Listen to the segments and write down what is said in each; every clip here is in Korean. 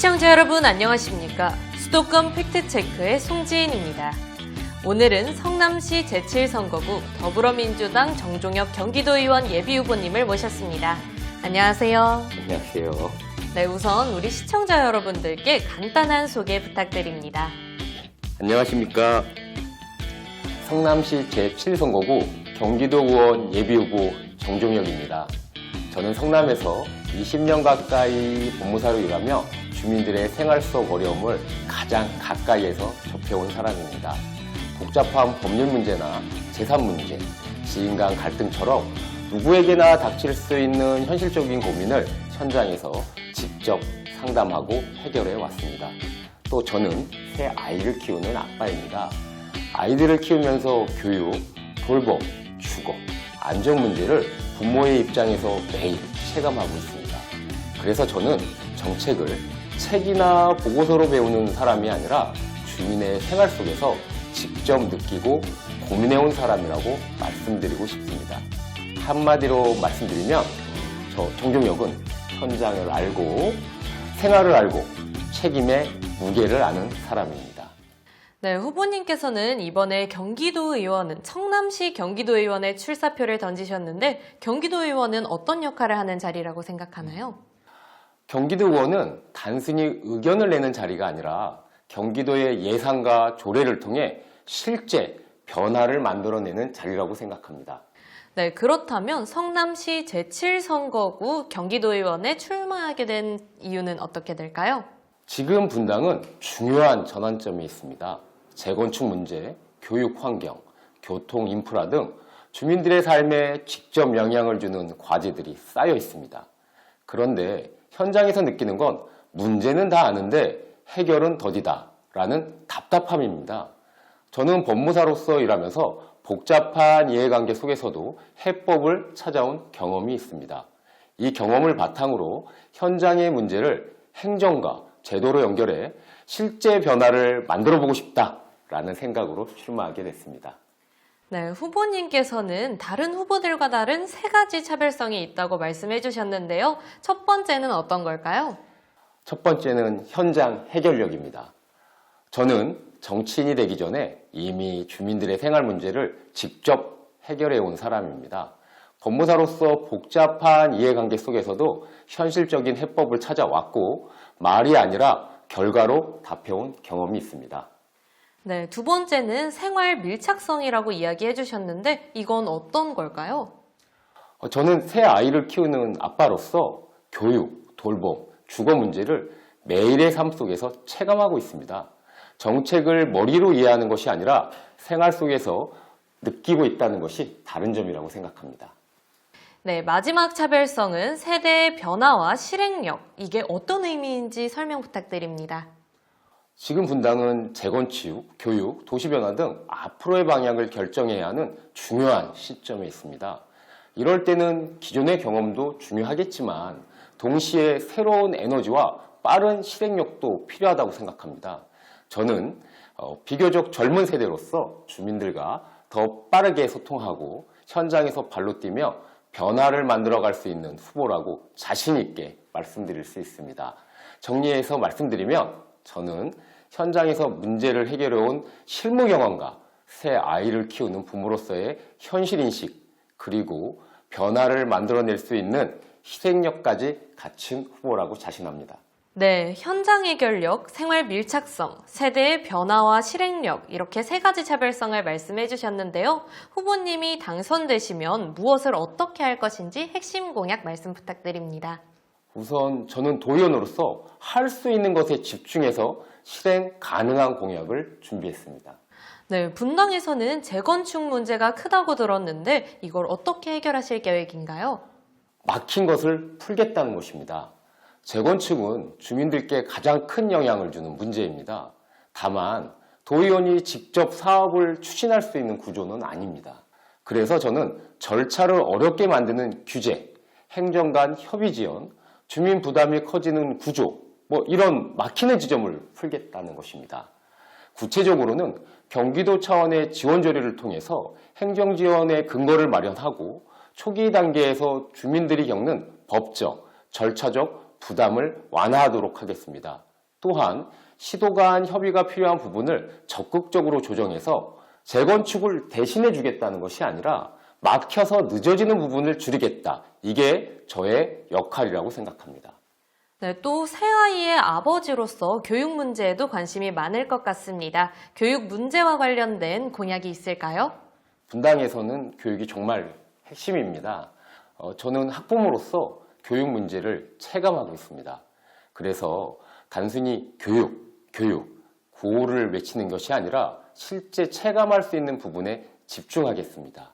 시청자 여러분 안녕하십니까? 수도권 팩트체크의 송지인입니다. 오늘은 성남시 제7선거구 더불어민주당 정종혁 경기도의원 예비후보님을 모셨습니다. 안녕하세요. 안녕하세요. 네, 우선 우리 시청자 여러분들께 간단한 소개 부탁드립니다. 안녕하십니까. 성남시 제7선거구 경기도의원 예비후보 정종혁입니다. 저는 성남에서 20년 가까이 법무사로 일하며 주민들의 생활 속 어려움을 가장 가까이에서 접해온 사람입니다. 복잡한 법률 문제나 재산 문제, 지인 간 갈등처럼 누구에게나 닥칠 수 있는 현실적인 고민을 현장에서 직접 상담하고 해결해 왔습니다. 또 저는 새 아이를 키우는 아빠입니다. 아이들을 키우면서 교육, 돌봄, 주거, 안전 문제를 부모의 입장에서 매일 체감하고 있습니다. 그래서 저는 정책을 책이나 보고서로 배우는 사람이 아니라 주민의 생활 속에서 직접 느끼고 고민해온 사람이라고 말씀드리고 싶습니다. 한마디로 말씀드리면 저 정종혁은 현장을 알고 생활을 알고 책임의 무게를 아는 사람입니다. 네, 후보님께서는 이번에 경기도의원은 성남시 경기도의원에 출사표를 던지셨는데 경기도의원은 어떤 역할을 하는 자리라고 생각하나요? 경기도의원은 단순히 의견을 내는 자리가 아니라 경기도의 예산과 조례를 통해 실제 변화를 만들어내는 자리라고 생각합니다. 네, 그렇다면 성남시 제7선거구 경기도의원에 출마하게 된 이유는 어떻게 될까요? 지금 분당은 중요한 전환점이 있습니다. 재건축 문제, 교육 환경, 교통 인프라 등 주민들의 삶에 직접 영향을 주는 과제들이 쌓여 있습니다. 그런데 현장에서 느끼는 건 문제는 다 아는데 해결은 더디다 라는 답답함입니다. 저는 법무사로서 일하면서 복잡한 이해관계 속에서도 해법을 찾아온 경험이 있습니다. 이 경험을 바탕으로 현장의 문제를 행정과 제도로 연결해 실제 변화를 만들어보고 싶다라는 생각으로 출마하게 됐습니다. 네, 후보님께서는 다른 후보들과 다른 세 가지 차별성이 있다고 말씀해 주셨는데요. 첫 번째는 어떤 걸까요? 첫 번째는 현장 해결력입니다. 저는 정치인이 되기 전에 이미 주민들의 생활 문제를 직접 해결해 온 사람입니다. 법무사로서 복잡한 이해관계 속에서도 현실적인 해법을 찾아왔고 말이 아니라 결과로 답해온 경험이 있습니다. 네, 두 번째는 생활 밀착성이라고 이야기해 주셨는데 이건 어떤 걸까요? 저는 새 아이를 키우는 아빠로서 교육, 돌봄, 주거 문제를 매일의 삶 속에서 체감하고 있습니다. 정책을 머리로 이해하는 것이 아니라 생활 속에서 느끼고 있다는 것이 다른 점이라고 생각합니다. 네, 마지막 차별성은 세대의 변화와 실행력. 이게 어떤 의미인지 설명 부탁드립니다. 지금 분당은 재건축, 교육, 도시변화 등 앞으로의 방향을 결정해야 하는 중요한 시점에 있습니다. 이럴 때는 기존의 경험도 중요하겠지만 동시에 새로운 에너지와 빠른 실행력도 필요하다고 생각합니다. 저는 비교적 젊은 세대로서 주민들과 더 빠르게 소통하고 현장에서 발로 뛰며 변화를 만들어갈 수 있는 후보라고 자신 있게 말씀드릴 수 있습니다. 정리해서 말씀드리면 저는 현장에서 문제를 해결해온 실무 경험과 새 아이를 키우는 부모로서의 현실인식 그리고 변화를 만들어낼 수 있는 희생력까지 갖춘 후보라고 자신합니다. 네, 현장 해결력, 생활 밀착성, 세대의 변화와 실행력 이렇게 세 가지 차별성을 말씀해 주셨는데요. 후보님이 당선되시면 무엇을 어떻게 할 것인지 핵심 공약 말씀 부탁드립니다. 우선 저는 도의원으로서 할 수 있는 것에 집중해서 실행 가능한 공약을 준비했습니다. 네, 분당에서는 재건축 문제가 크다고 들었는데 이걸 어떻게 해결하실 계획인가요? 막힌 것을 풀겠다는 것입니다. 재건축은 주민들께 가장 큰 영향을 주는 문제입니다. 다만 도의원이 직접 사업을 추진할 수 있는 구조는 아닙니다. 그래서 저는 절차를 어렵게 만드는 규제, 행정 간 협의 지연, 주민 부담이 커지는 구조, 이런 막히는 지점을 풀겠다는 것입니다. 구체적으로는 경기도 차원의 지원 조례를 통해서 행정 지원의 근거를 마련하고 초기 단계에서 주민들이 겪는 법적, 절차적 부담을 완화하도록 하겠습니다. 또한 시도 간 협의가 필요한 부분을 적극적으로 조정해서 재건축을 대신해 주겠다는 것이 아니라 막혀서 늦어지는 부분을 줄이겠다. 이게 저의 역할이라고 생각합니다. 네, 또 새아이의 아버지로서 교육 문제에도 관심이 많을 것 같습니다. 교육 문제와 관련된 공약이 있을까요? 분당에서는 교육이 정말 핵심입니다. 저는 학부모로서 교육 문제를 체감하고 있습니다. 그래서 단순히 교육, 구호를 외치는 것이 아니라 실제 체감할 수 있는 부분에 집중하겠습니다.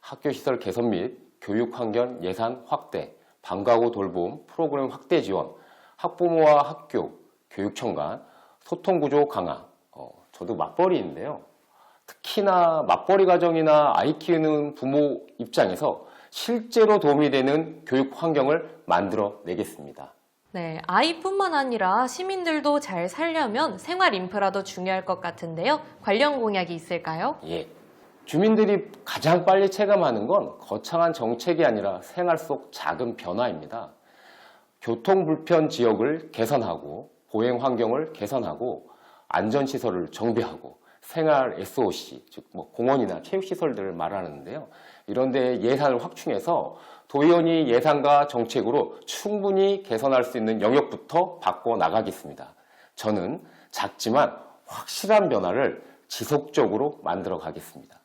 학교시설 개선 및 교육환경 예산 확대, 방과 후 돌봄 프로그램 확대 지원, 학부모와 학교, 교육청 간 소통구조 강화, 저도 맞벌이인데요. 특히나 맞벌이 가정이나 아이 키우는 부모 입장에서 실제로 도움이 되는 교육 환경을 만들어 내겠습니다. 네, 아이뿐만 아니라 시민들도 잘 살려면 생활 인프라도 중요할 것 같은데요. 관련 공약이 있을까요? 예. 주민들이 가장 빨리 체감하는 건 거창한 정책이 아니라 생활 속 작은 변화입니다. 교통 불편 지역을 개선하고 보행 환경을 개선하고 안전시설을 정비하고 생활 SOC, 즉 공원이나 체육시설들을 말하는데요. 이런 데 예산을 확충해서 도의원이 예산과 정책으로 충분히 개선할 수 있는 영역부터 바꿔 나가겠습니다. 저는 작지만 확실한 변화를 지속적으로 만들어 가겠습니다.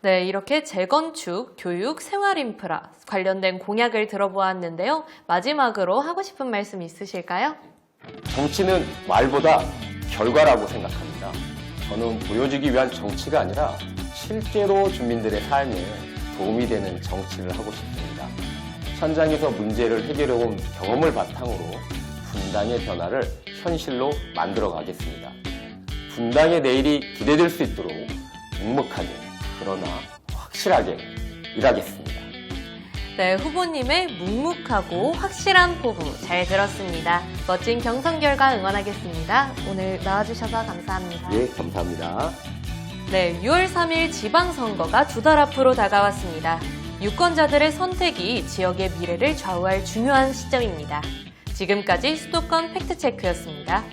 네, 이렇게 재건축, 교육, 생활 인프라 관련된 공약을 들어보았는데요. 마지막으로 하고 싶은 말씀 있으실까요? 정치는 말보다 결과라고 생각합니다. 저는 보여주기 위한 정치가 아니라 실제로 주민들의 삶에 도움이 되는 정치를 하고 싶습니다. 현장에서 문제를 해결해온 경험을 바탕으로 분당의 변화를 현실로 만들어 가겠습니다. 분당의 내일이 기대될 수 있도록 묵묵하게 그러나 확실하게 일하겠습니다. 네, 후보님의 묵묵하고 확실한 포부 잘 들었습니다. 멋진 경선 결과 응원하겠습니다. 오늘 나와주셔서 감사합니다. 예, 감사합니다. 네, 6월 3일 지방선거가 2달 앞으로 다가왔습니다. 유권자들의 선택이 지역의 미래를 좌우할 중요한 시점입니다. 지금까지 수도권 팩트체크였습니다.